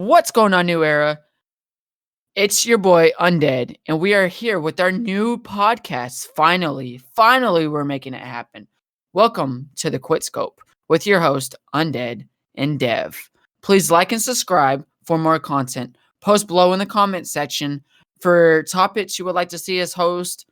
What's going on, New Era? It's your boy Undead, and we are here with our new podcast. Finally, we're making it happen. Welcome to the Quit Scope with your host Undead and Dev. Please like and subscribe for more content. Post below in the comment section for topics you would like to see us host.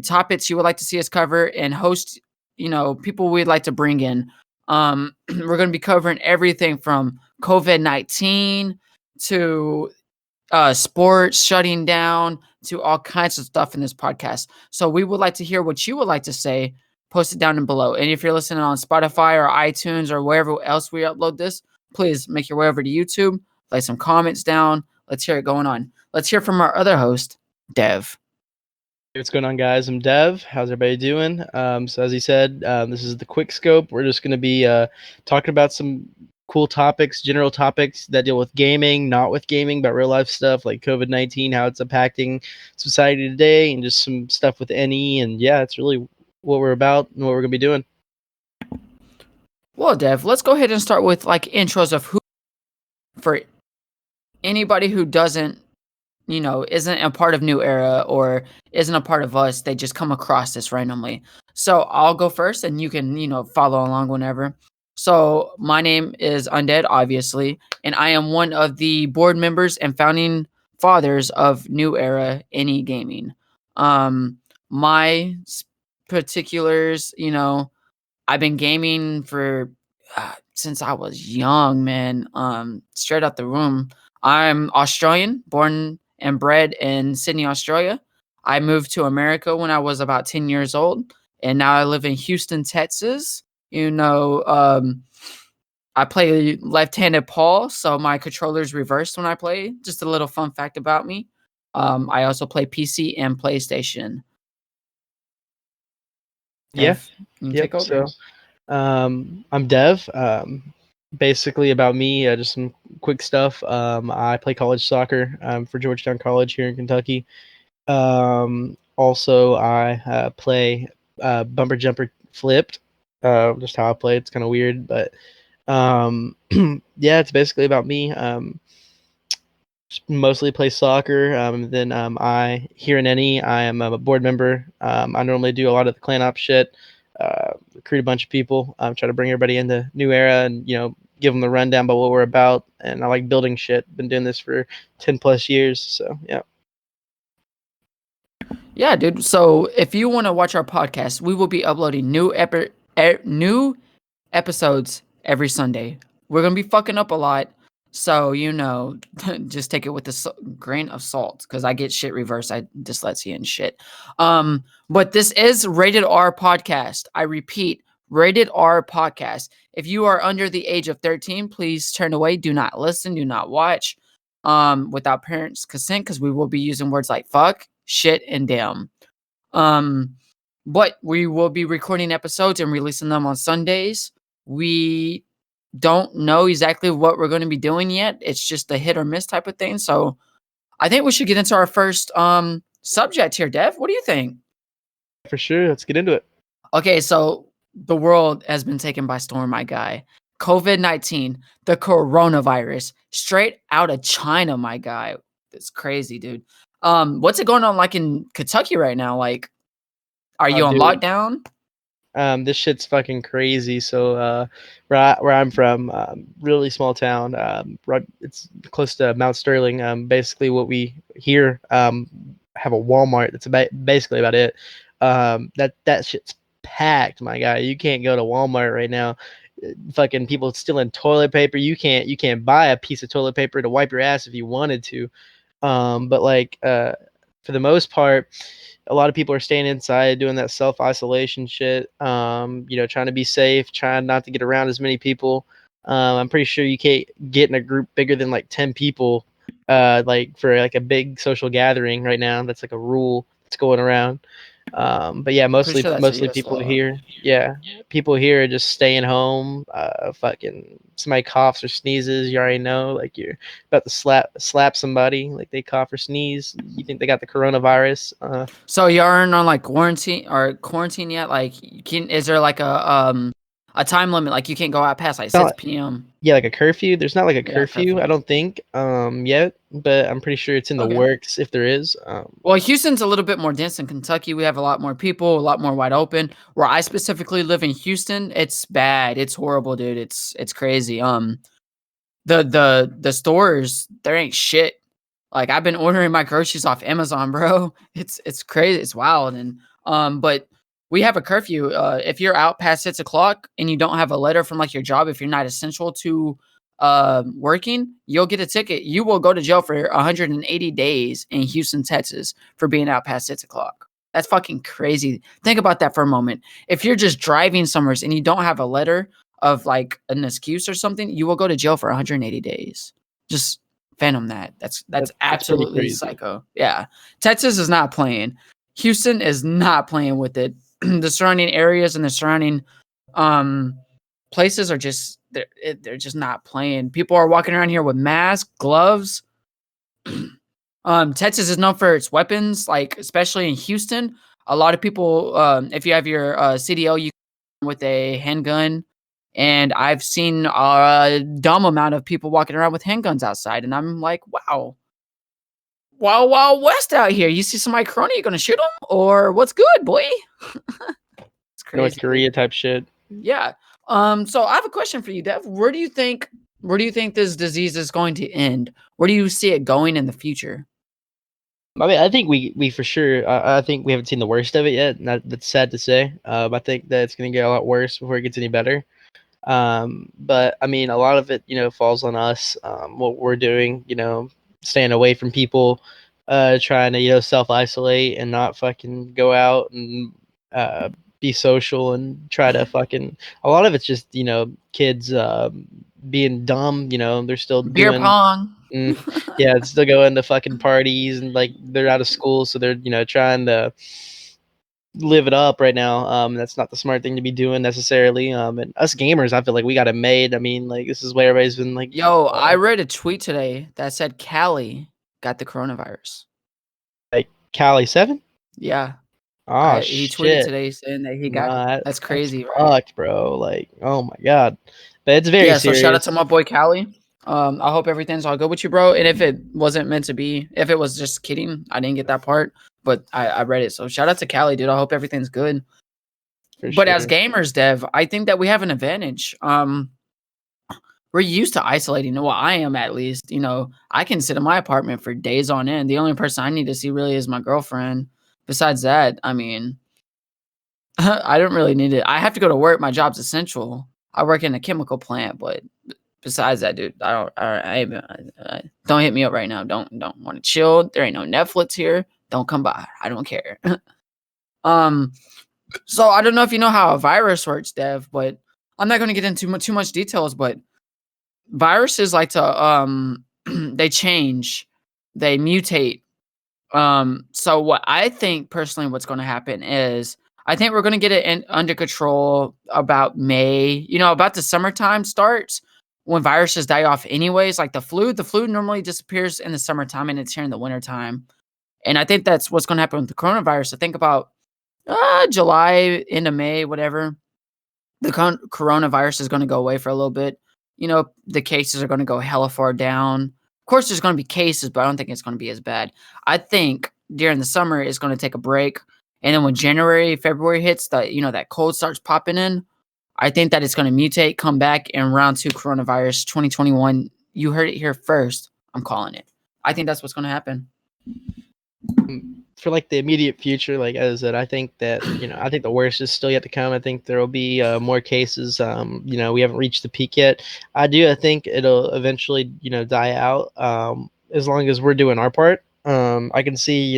Topics you would like to see us cover and host. People we'd like to bring in. We're going to be covering everything from COVID-19 to sports shutting down to all kinds of stuff in this podcast. So we would like to hear what you would like to say. Post it down below. And if you're listening on Spotify or iTunes or wherever else we upload this, please make your way over to YouTube. Lay some comments down. Let's hear it going on. Let's hear from our other host, Dev. Hey, what's going on, guys? I'm Dev. How's everybody doing? So as he said, this is the Quick Scope. We're just going to be talking about some cool topics, general topics that deal with gaming, not with gaming, but real life stuff like COVID-19, how it's impacting society today, and just some stuff with NE. And yeah, it's really what we're about and what we're going to be doing. Well, Dev, let's go ahead and start with like intros of who, for anybody who doesn't, isn't a part of New Era or isn't a part of us. They just come across this randomly. So I'll go first and you can, follow along whenever. So my name is Undead, obviously, and I am one of the board members and founding fathers of New Era NE Gaming. My particulars, I've been gaming for since I was young, man. Straight out the room. I'm Australian, born and bred in Sydney, Australia. I moved to America when I was about 10 years old, and now I live in Houston, Texas. I play left-handed paw, so my controller's reversed when I play. Just a little fun fact about me. I also play PC and PlayStation. Dev, Take over. So I'm Dev. Basically about me, just some quick stuff. I play college soccer for Georgetown College here in Kentucky. Also, I play bumper jumper flipped. Just how I play. It's kind of weird, but yeah, it's basically about me. Mostly play soccer. Then I here in NE, I am a board member. I normally do a lot of the clan op shit. Recruit a bunch of people. Try to bring everybody into New Era and give them the rundown about what we're about. And I like building shit. Been doing this for 10 plus years. So yeah. Yeah, dude. So if you want to watch our podcast, we will be uploading new episodes every Sunday. We're gonna be fucking up a lot, so just take it with a grain of salt because I get shit reversed. I dyslexia and shit. But this is rated R podcast. I repeat, rated R podcast. If you are under the age of 13, please turn away. Do not listen. Do not watch. Without parents' consent, because we will be using words like fuck, shit, and damn. But we will be recording episodes and releasing them on Sundays. We don't know exactly what we're going to be doing yet. It's just a hit or miss type of thing. So I think we should get into our first subject here, Dev. What do you think? For sure. Let's get into it. Okay, so the world has been taken by storm, my guy. COVID-19, the coronavirus, straight out of China, my guy. It's crazy, dude. What's it going on like in Kentucky right now? Like, are you on lockdown? This shit's fucking crazy. So where I'm from, really small town. Right, it's close to Mount Sterling. Basically, what we here have a Walmart. That's basically about it. That shit's packed, my guy. You can't go to Walmart right now. Fucking people stealing toilet paper. You can't buy a piece of toilet paper to wipe your ass if you wanted to. But like for the most part, a lot of people are staying inside doing that self-isolation shit, trying to be safe, trying not to get around as many people. I'm pretty sure you can't get in a group bigger than like 10 people, like for like a big social gathering right now. That's like a rule that's going around. But yeah, mostly people here. Yeah, people here are just staying home. Fucking somebody coughs or sneezes, you already know. Like you're about to slap somebody. Like they cough or sneeze, you think they got the coronavirus. So you aren't on like quarantine yet? Like, is there like a a time limit, like you can't go out past like Not 6 p.m. Yeah, like a curfew. There's not like a Yeah, curfew, I curfew. don't think, yet, but I'm pretty sure it's in the Okay. works if there is. Well, Houston's a little bit more dense than Kentucky. We have a lot more people, a lot more wide open. Where I specifically live in Houston, it's bad. It's horrible, dude. It's crazy. The stores, there ain't shit. Like I've been ordering my groceries off Amazon, bro. It's crazy. It's wild. And but we have a curfew. If you're out past 6 o'clock and you don't have a letter from like your job, if you're not essential to working, you'll get a ticket. You will go to jail for 180 days in Houston, Texas, for being out past 6 o'clock. That's fucking crazy. Think about that for a moment. If you're just driving somewhere and you don't have a letter of like an excuse or something, you will go to jail for 180 days. Just phantom that. That's That's pretty absolutely crazy. psycho. Yeah. Texas is not playing. Houston is not playing with it. The surrounding areas and the surrounding um places are just they're just not playing. People are walking around here with masks, gloves. Texas is known for its weapons, like especially in Houston. A lot of people, if you have your CDL, you can with a handgun, and I've seen a dumb amount of people walking around with handguns outside, and I'm like, wow, wow, wild west out here. You see somebody crony, you gonna shoot them, or what's good, boy? It's North crazy, dude. Korea type shit. Yeah. So I have a question for you, Dev. Where do you think this disease is going to end? Where do you see it going in the future? I mean, I think we for sure. I think we haven't seen the worst of it yet. And that's sad to say. I think that it's gonna get a lot worse before it gets any better. But I mean, a lot of it, falls on us. What we're doing, staying away from people, trying to, self isolate and not fucking go out and uh, be social and try to fucking. A lot of it's just, kids being dumb. They're still Beer doing. pong. Yeah, it's still going to fucking parties and like they're out of school, so they're trying to live it up right now. That's not the smart thing to be doing necessarily. And us gamers, I feel like we got it made. I mean, like this is where everybody's been like, Yo, I read a tweet today that said Callie got the coronavirus. like Cali 7. Yeah. Oh He tweeted shit, today saying that he got nah, that's that's crazy, right? fucked, bro. Like, oh my god, but it's very Yeah, so shout out to serious my boy Callie. I hope everything's all good with you, bro. And if it wasn't meant to be, if it was just kidding, I didn't get that part, but I read it. So shout out to Callie, dude. I hope everything's good. for But as sure. gamers, Dev, I think that we have an advantage. We're used to isolating. Well, I am at least. I can sit in my apartment for days on end. The only person I need to see really is my girlfriend. Besides that, I mean, I don't really need it. I have to go to work. My job's essential. I work in a chemical plant, but besides that, dude, I don't. Don't hit me up right now. Don't want to chill. There ain't no Netflix here. Don't come by. I don't care. um. So I don't know if you know how a virus works, Dev, but I'm not going to get into too much details. But viruses like to they change, they mutate. So what I think personally what's going to happen is I think we're going to get it under control about May, about the summertime starts when viruses die off anyways, like the flu normally disappears in the summertime and it's here in the wintertime. And I think that's what's going to happen with the coronavirus. So think about July into May, whatever, the coronavirus is going to go away for a little bit. The cases are going to go hella far down. Of course, there's going to be cases, but I don't think it's going to be as bad. I think during the summer it's going to take a break, and then when January, February hits, that cold starts popping in. I think that it's going to mutate, come back, and round two coronavirus 2021. You heard it here first. I'm calling it. I think that's what's going to happen. For like the immediate future, like as I said, I think that I think the worst is still yet to come. I think there will be more cases. We haven't reached the peak yet. I think it'll eventually die out. As long as we're doing our part. I can see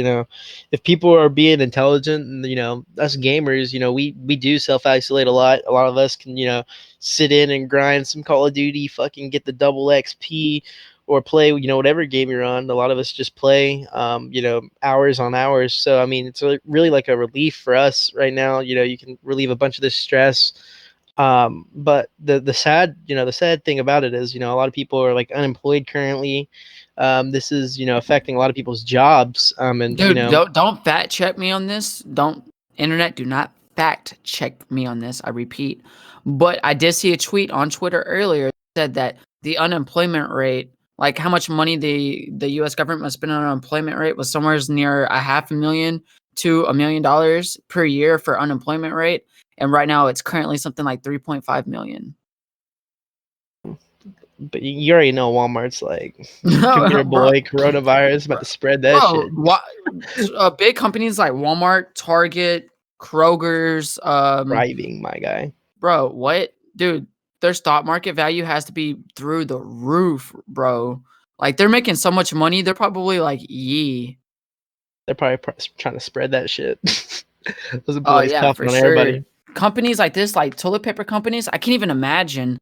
if people are being intelligent and us gamers, we do self isolate a lot. A lot of us can sit in and grind some Call of Duty, fucking get the double XP or play, whatever game you're on. A lot of us just play, hours on hours. So, I mean, it's really like a relief for us right now. You can relieve a bunch of this stress. But the sad thing about it is, a lot of people are like unemployed currently. This is, affecting a lot of people's jobs. And, Dude, don't fat check me on this. Don't internet. Do not fact check me on this, I repeat. But I did see a tweet on Twitter earlier that said that the unemployment rate, like how much money the US government must spend on unemployment rate, was somewhere near $500,000 to $1 million per year for unemployment rate. And right now it's currently something like 3.5 million. But you already know Walmart's like, come here, Bro, boy, coronavirus, about to spread that bro, shit. big companies like Walmart, Target, Kroger's, Thriving, my guy. bro, what? Dude, their stock market value has to be through the roof, bro. Like, they're making so much money, they're probably like, yee. They're probably trying to spread that shit. Those Oh, employees yeah, for coughing on sure. everybody. Companies like this, like toilet paper companies, I can't even imagine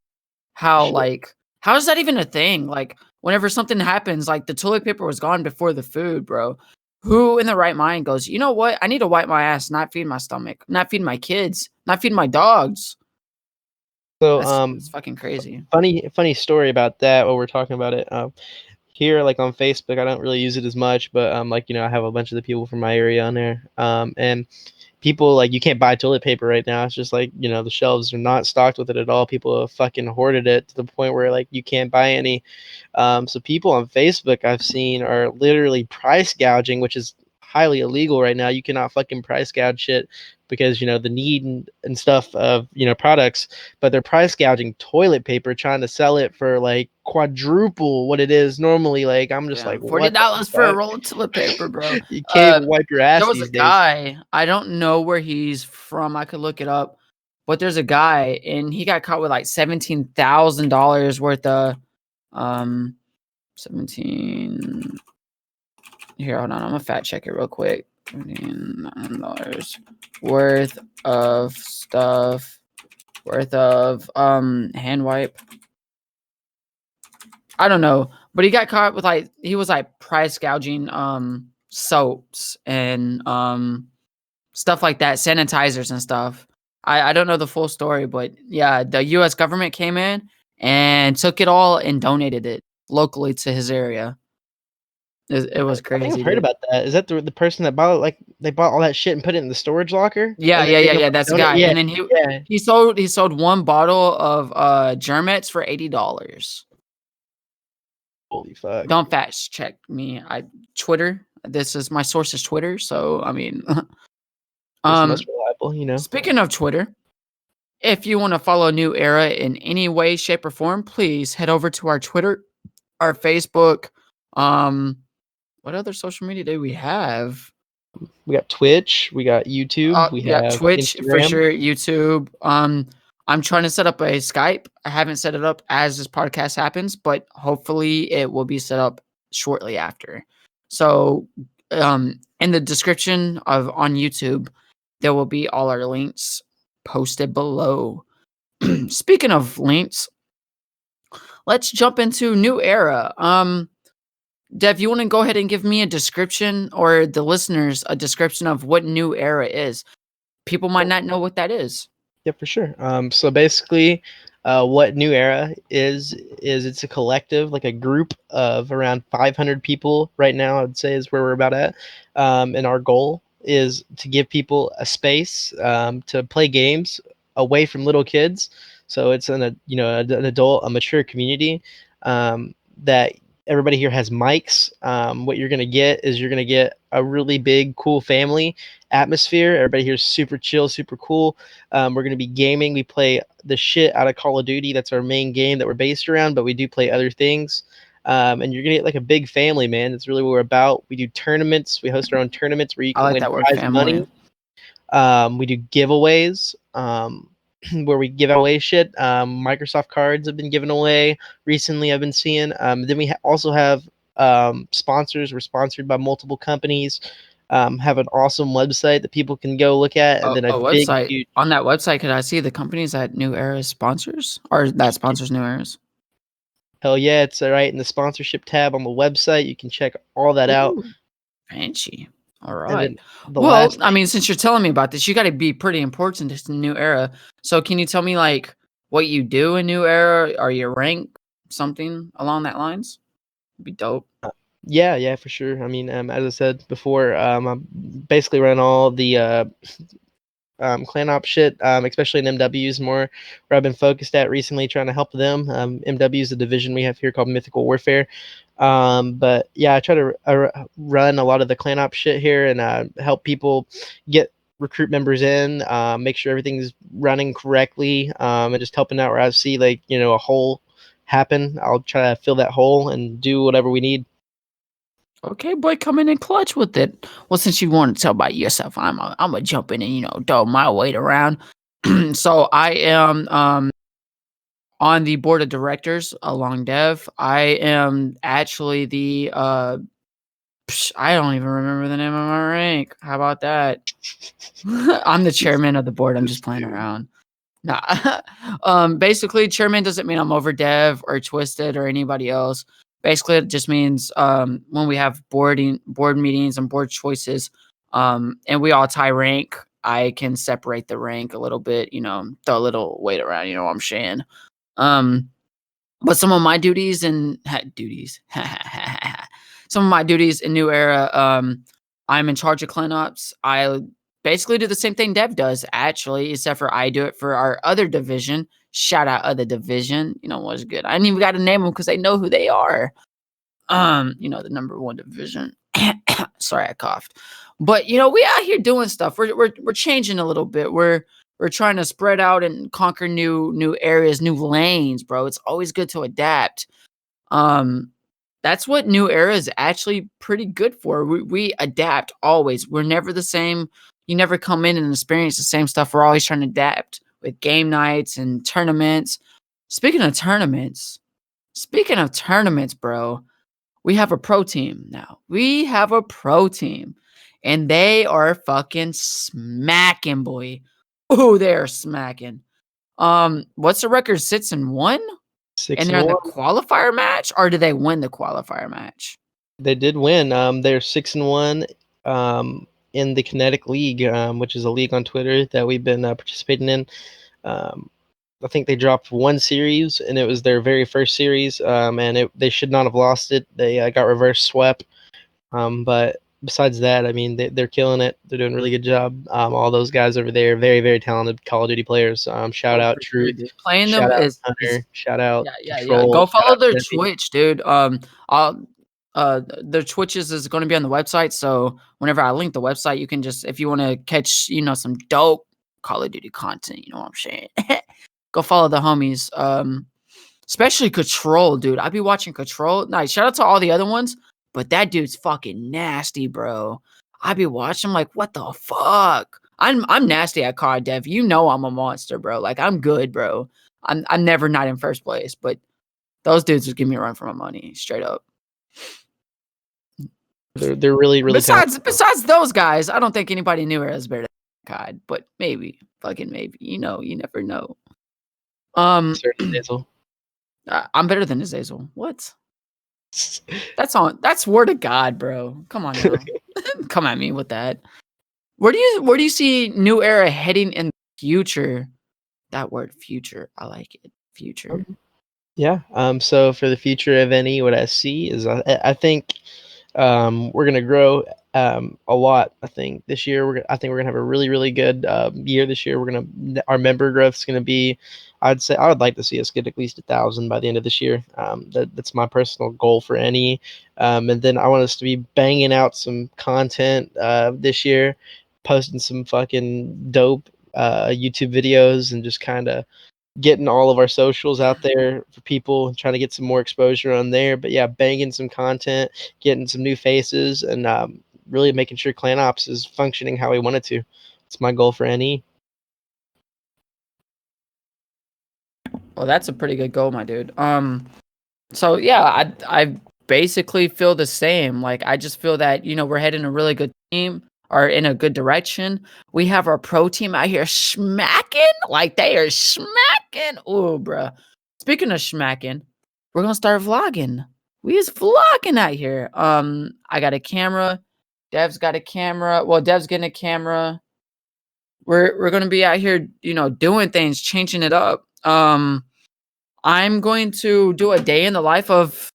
how, Shit. like, how is that even a thing? Like, whenever something happens, like the toilet paper was gone before the food, bro. Who in the right mind goes, you know what? I need to wipe my ass, not feed my stomach, not feed my kids, not feed my dogs. So, It's fucking crazy. funny story about that. While we're talking about it, here, like on Facebook, I don't really use it as much, but like I have a bunch of the people from my area on there, and people like you can't buy toilet paper right now. It's just like the shelves are not stocked with it at all. People have fucking hoarded it to the point where like you can't buy any. So people on Facebook I've seen are literally price gouging, which is highly illegal right now. You cannot fucking price gouge shit because the need and stuff of products, but they're price gouging toilet paper, trying to sell it for like quadruple what it is normally. Like I'm just Yeah, like, what the $40 for a fuck? roll of toilet paper, bro. You can't even wipe your There ass was a these days. guy, I don't know where he's from, I could look it up, but there's a guy, and he got caught with, like, $17,000 worth of, 17 here, hold on, I'm gonna fact check it real quick. $17,000 worth of stuff, worth of, hand wipe. I don't know, but he got caught with he was price gouging soaps and stuff like that, sanitizers and stuff. I don't know the full story, but yeah, the US government came in and took it all and donated it locally to his area. It was I think I've crazy, heard dude. about that. Is that the person that bought it? Like they bought all that shit and put it in the storage locker, Yeah, and then yeah, they yeah, go yeah. That's the donate? guy. Yeah, And then yeah. he sold one bottle of Germets for $80. Holy fuck. Don't fact check me. Twitter. This is my source is Twitter. So I mean, It's the most reliable. speaking of Twitter, if you want to follow New Era in any way, shape, or form, please head over to our Twitter, our Facebook. What other social media do we have? We got Twitch, we got YouTube, we Yeah, have Twitch for Instagram. sure, YouTube. I'm trying to set up a Skype. I haven't set it up as this podcast happens, but hopefully it will be set up shortly after. So, in the description of on YouTube, there will be all our links posted below. Speaking of links, let's jump into New Era. Dev, you want to go ahead and give me a description or the listeners a description of what New Era is? People might not know what that is. Yeah, for sure. So basically, what New Era is it's a collective, like a group of around 500 people right now. I'd say is where we're about at, and our goal is to give people a space to play games away from little kids. So it's an adult, a mature community that everybody here has mics. What you're gonna get is you're gonna get a really big, cool family atmosphere. Everybody here is super chill, super cool. We're going to be gaming. We play the shit out of Call of Duty. That's our main game that we're based around, but we do play other things. And you're going to get like a big family, man. That's really what we're about. We do tournaments. We host our own tournaments where you I can like win that word prize family. money. We do giveaways where we give away shit. Microsoft cards have been given away recently, I've been seeing. Then we also have sponsors. We're sponsored by multiple companies. Have an awesome website that people can go look at, and then a A big, website. huge. On that website, could I see the companies that New Era sponsors or that sponsors New Eras? Hell yeah, it's right in the sponsorship tab on the website. You can check all that out. Ooh, fancy. All And right. then the Well, last I thing, mean, since you're telling me about this, you got to be pretty important to this New Era. So, can you tell me like what you do in New Era? Are you rank something along that lines? Be dope. yeah, for sure. I mean, as I said before, I basically run all the clan op shit, especially in MWs more, where I've been focused at recently, trying to help them. MW is a division we have here called Mythical Warfare. But yeah, I try to run a lot of the clan op shit here and help people get recruit members in, make sure everything's running correctly, and just helping out where I see like a hole happen. I'll try to fill that hole and do whatever we need. Okay, boy, coming in clutch with it. Well, since you want to tell about yourself, I'm a jump in and throw my weight around. So I am on the board of directors along Dev. I am actually the I don't even remember the name of my rank. How about that? I'm the chairman of the board. I'm just playing around. Nah. Basically, chairman doesn't mean I'm over Dev or Twisted or anybody else. Basically, it just means when we have board meetings and board choices, and we all tie rank, I can separate the rank a little bit, throw a little weight around, you know what I'm saying? But some of my duties and some of my duties in New Era, I'm in charge of clan ops. I basically do the same thing Dev does, actually, except for I do it for our other division. Shout out other division. You know what's good? I didn't even got to name them because they know who they are. The number one division. Sorry, I coughed. But we out here doing stuff. We're changing a little bit. We're trying to spread out and conquer new areas, new lanes, bro. It's always good to adapt. That's what New Era is actually pretty good for. We adapt always. We're never the same. You never come in and experience the same stuff. We're always trying to adapt with game nights and tournaments. Speaking of tournaments, bro, we have a pro team now. We have a pro team. And they are fucking smacking, boy. Oh, they are smacking. What's the record? 6-1? Six And and they're in the one. qualifier match, or did they win the qualifier match? They did win. They're 6-1 in the Kinetic League, which is a league on Twitter that we've been participating in. I think they dropped one series, and it was their very first series, and they should not have lost it. They got reverse swept. But besides that, I mean, they're killing it. They're doing a really good job. All those guys over there, very, very talented Call of Duty players. Shout Oh, out for sure, Truth. dude. Playing Shout them out is Hunter. Shout out yeah. Control. Go Shout follow out their Flippy. Twitch, dude. Their Twitches is going to be on the website. So whenever I link the website, you can just, if you want to catch, some dope Call of Duty content, you know what I'm saying? Go follow the homies. Especially Control, dude. I be watching Control. Nice. Shout out to all the other ones, but that dude's fucking nasty, bro. I be watching like, what the fuck? I'm nasty at COD Dev. You know I'm a monster, bro. Like I'm good, bro. I'm never not in first place, but those dudes just give me a run for my money, straight up. They're really, really talented. Besides those guys, I don't think anybody knew her as better than COD, but maybe, fucking maybe. You never know. Certainly, Hazel. I'm better than Azazel. What? That's word of God, bro. Come on now. Come at me with that. Where do you see New Era heading in the future? That word future. I like it. Future. Yeah. So for the future of any, what I see is I think we're gonna grow a lot. I think this year I think we're gonna have a really, really good year this year. Our member growth is gonna be. I'd say I would like to see us get at least 1,000 by the end of this year. That's my personal goal for any. And then I want us to be banging out some content this year, posting some fucking dope YouTube videos, and just kind of getting all of our socials out there for people, trying to get some more exposure on there. But yeah, banging some content, getting some new faces, and really making sure Clan Ops is functioning how we want it to. It's my goal for NE. Well, that's a pretty good goal, my dude. So yeah, I basically feel the same. Like I just feel that we're heading a really good team or in a good direction. We have our pro team out here smacking, like they are smacking. Oh, bruh. Speaking of smacking, we're gonna start vlogging. We is vlogging out here. I got a camera. Dev's got a camera. Well, Dev's getting a camera. We're gonna be out here, doing things, changing it up. I'm going to do a day in the life of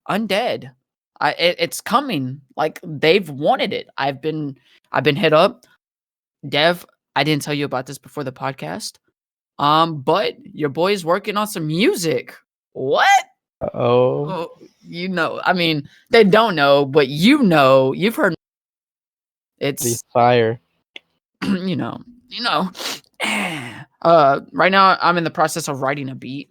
Undead. It's coming. Like they've wanted it. I've been hit up. Dev I didn't tell you about this before the podcast. But your boy is working on some music. What? Oh, Oh, I mean, they don't know, but you've heard the it's fire. you know, you know. Right now I'm in the process of writing a beat.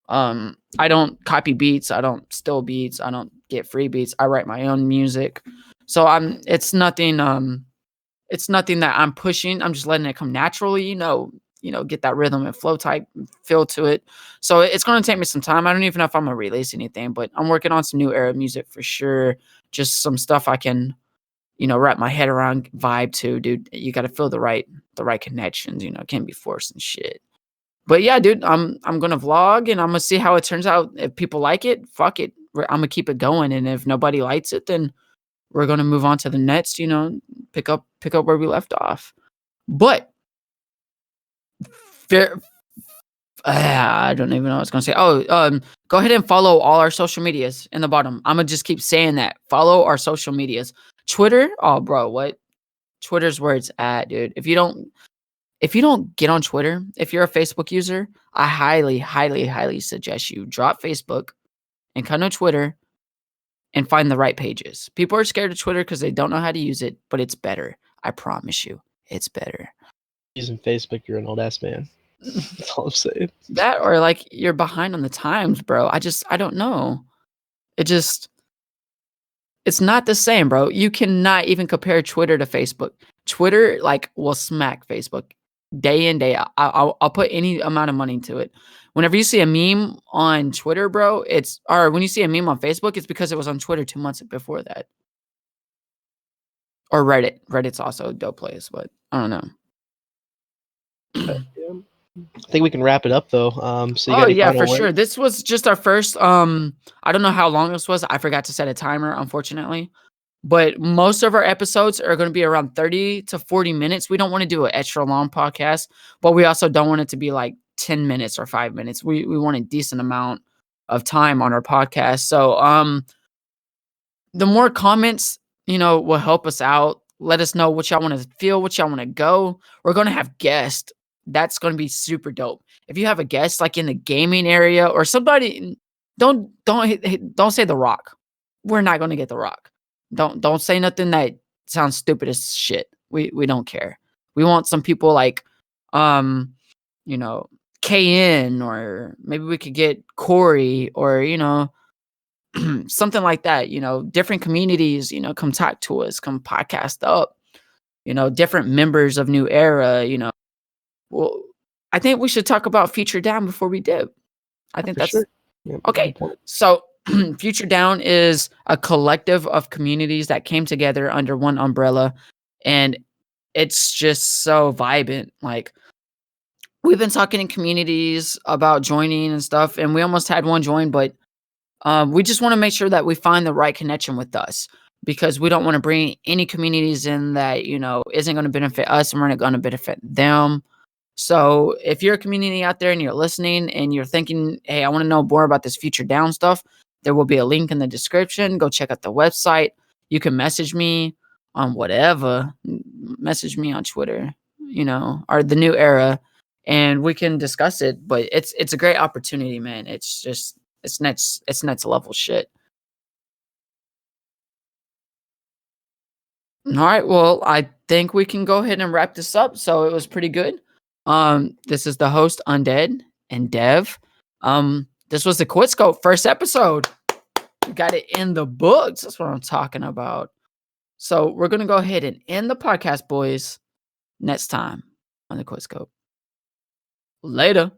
I don't copy beats, I don't steal beats, I don't get free beats. I write my own music. So it's nothing that I'm pushing. I'm just letting it come naturally, get that rhythm and flow type feel to it. So it's going to take me some time. I don't even know if I'm going to release anything, but I'm working on some new era music for sure. Just some stuff I can, wrap my head around, vibe to, dude. You got to feel the right connections, it can't be forced and shit. But yeah, dude, I'm going to vlog and I'm going to see how it turns out. If people like it, fuck it. I'm going to keep it going. And if nobody likes it, then we're going to move on to the next, pick up where we left off. But fair, I don't even know what I was going to say. Oh, go ahead and follow all our social medias in the bottom. I'm going to just keep saying that. Follow our social medias. Twitter, oh bro, what? Twitter's where it's at, dude. If you don't get on Twitter, if you're a Facebook user, I highly, highly, highly suggest you drop Facebook and come to Twitter and find the right pages. People are scared of Twitter because they don't know how to use it, but it's better. I promise you, it's better. Using Facebook, you're an old ass man. That's all I'm saying. That or like you're behind on the times, bro. I don't know. It's not the same, bro. You cannot even compare Twitter to Facebook. Twitter like will smack Facebook day in day out. I'll put any amount of money into it. Whenever you see a meme on Twitter, bro, or when you see a meme on Facebook, it's because it was on Twitter 2 months before that. Or Reddit. Reddit's also a dope place, but I don't know. Yeah. I think we can wrap it up though. So you got Oh any yeah, final for sure. words? This was just our first. I don't know how long this was. I forgot to set a timer, unfortunately. But most of our episodes are going to be around 30 to 40 minutes. We don't want to do an extra long podcast, but we also don't want it to be like 10 minutes or 5 minutes. We want a decent amount of time on our podcast. So the more comments, will help us out. Let us know what y'all want to feel, what y'all want to go. We're going to have guests. That's going to be super dope. If you have a guest like in the gaming area or somebody, don't say The Rock. We're not going to get The Rock. Don't say nothing that sounds stupid as shit. We don't care. We want some people like you know, KN, or maybe we could get Corey, or something like that. Different communities, come talk to us, come podcast up, different members of New Era, well, I think we should talk about Future Down before we dip. I think For that's sure. Yeah, okay. good point. So Future Down is a collective of communities that came together under one umbrella, and it's just so vibrant. Like, we've been talking in communities about joining and stuff, and we almost had one join, but we just want to make sure that we find the right connection with us, because we don't want to bring any communities in that isn't going to benefit us and we're not going to benefit them. So if you're a community out there and you're listening and you're thinking, hey, I want to know more about this Future Down stuff, there will be a link in the description. Go check out the website. You can message me on whatever. Message me on Twitter, or the New Era, and we can discuss it. But it's a great opportunity, man. It's next level shit. All right, well, I think we can go ahead and wrap this up. So it was pretty good. This is the host, Undead, and Dev. This was the Quit Scope first episode. We got it in the books. That's what I'm talking about. So we're gonna go ahead and end the podcast, boys, next time on the Quit Scope. Later.